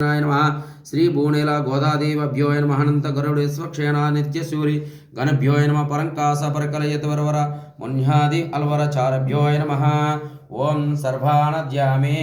नमः श्री भूणेला गोदादेव्यो नमः अनंत गरुडेश्वक्षेणा नित्यशूरि गणभ्यो नमः परंकास परकलयतवरवर मुन्यादि अलवरचारभ्यो नमः ओम सर्वानद्यामे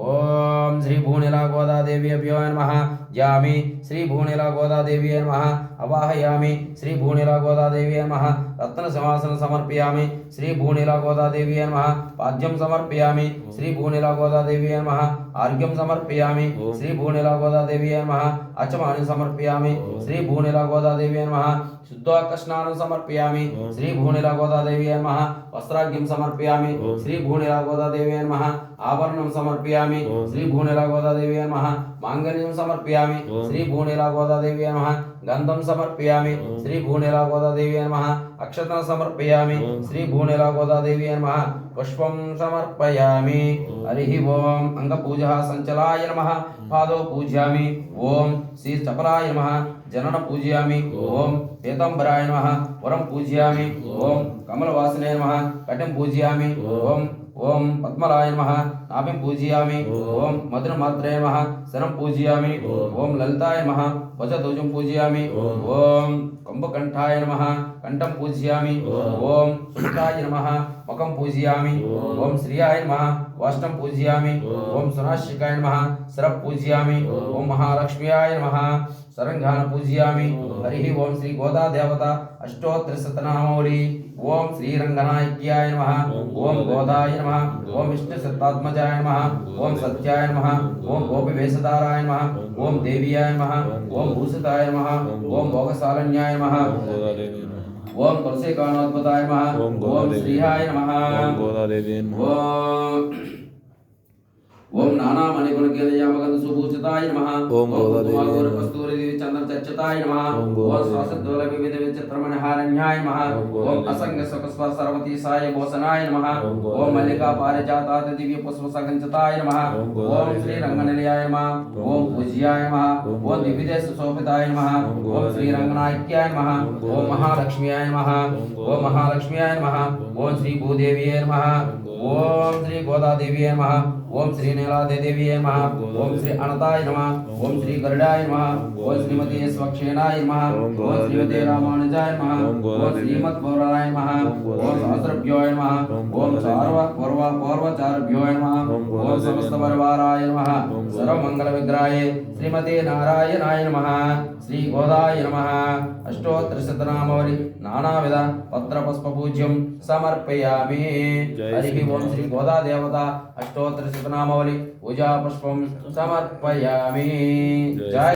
ओम श्री भूणेला गोदादेव्यो नमः यामि श्री भूणेला गोदादेवी नमः अवाहयामि श्री भूणेला गोदादेवी नमः रत्न सिंहासन समर्पयामि श्री भूणेला गोदादेवी नमः पाद्यं समर्पयामि श्री भूणेला गोदादेवी नमः आर्घ्यं समर्पयामि श्री भूणेला गोदादेवी नमः अचमानि समर्पयामि श्री भूणेला गोदादेवी नमः शुद्धोदकस्नानं समर्पयामि श्री भूणेला गोदादेवी नमः वस्त्रार्घ्यं समर्पयामि श्री भूणेला गोदादेवी नमः आभरणं समर्पयामि श्री भूणेला गोदादेवी नमः मांगल्यं समर्पयामि श्री भूणेला गोदादेवी नमः गंधं समर्पयामि श्री भूणेला गोदादेवी नमः अक्षतं समर्पयामि श्री भूणेला गोदादेवी नमः पुष्पं समर्पयामि हरिः ओम अंगपूजा संचलाय नमः पादौ पूजयामि ओम श्री चपलाय नमः जनन पूजयामि ओम पीतांबराय नमः वरं पूजयामि ओम कमलवासने नमः कटिं पूजयामि ओम पद्मलाय नमः नाभिं पूजयामि ओम मधुरमात्रे नमः शरं पूजयामि ओम ललिताय नमः वजध्वजं पूजयामि ओम कुंभकंठाय नमः कंठं पूजयामि ओम सुमुखाय नमः मुखं पूजयामि ओम श्रियाय नमः वाष्टं पूजयामि ओम सुनाशिकाय नमः सरं पूजयामि ओम महालक्ष्म्याय नमः सरंघान पूजयामि हरिः ओम श्री गोदा देवता अष्टोत्तर शतनामावली ओम श्री रंगनायक्याय नमः ओम गोदाय नमः ओम विष्णु सत्तात्मजाय नमः ओम सत्याय नमः ओम गोपी वेशधाराय नमः ओम देव्याय नमः ओम भूषिताय नमः ओम भोगशालन्याय नमः ओम तुलसी कानोद्भताय नमः ओम श्रीहाय नमः ओम नाना मणिगुण केलयामगंध सुभूषिताय नमः ओम गोदादेवी कस्तूरी देवी चंदन चर्चिताय नमः ओम स्वासद्वल विविध विचित्रमणिहारण्याय नमः ओम असंग सुखस्व सर्वती साय भूषणाय नमः ओम मल्लिका पारिजातात् दिव्य पुष्प सगंचिताय नमः ओम श्री रंगनिलयाय नमः ओम पूज्याय नमः ओम दिव्य सुशोभिताय नमः ओम श्री रंगनायक्याय नमः ओम महालक्ष्म्याय नमः ओम महालक्ष्म्याय नमः ओम श्री भूदेव्यै नमः ओम श्री गोदादेवी नमः ओम श्री नीलादेवी नमः ओम श्री अनताय नमः ओम श्री गरुडाय नमः ओम श्रीमती स्वक्षेणाय नमः ओम श्रीमती रामानुजाय नमः ओम श्रीमद्गौराय नमः ओम सहस्रभ्योय नमः ओम पूर्वचारभ्योय नमः ओम समस्त परिवाराय नमः सर्वमंगल विग्रहाय श्रीमती नारायणाय नमः श्री गोदाय नमः अष्टोत्तर शतनामावली नानाविध पत्र पुष्प पूज्यं समर्पयामि हरिः ओम श्री गोदा देवता अष्टोत्तर शतनामावली पूजा पुष्पं समर्पयामि जय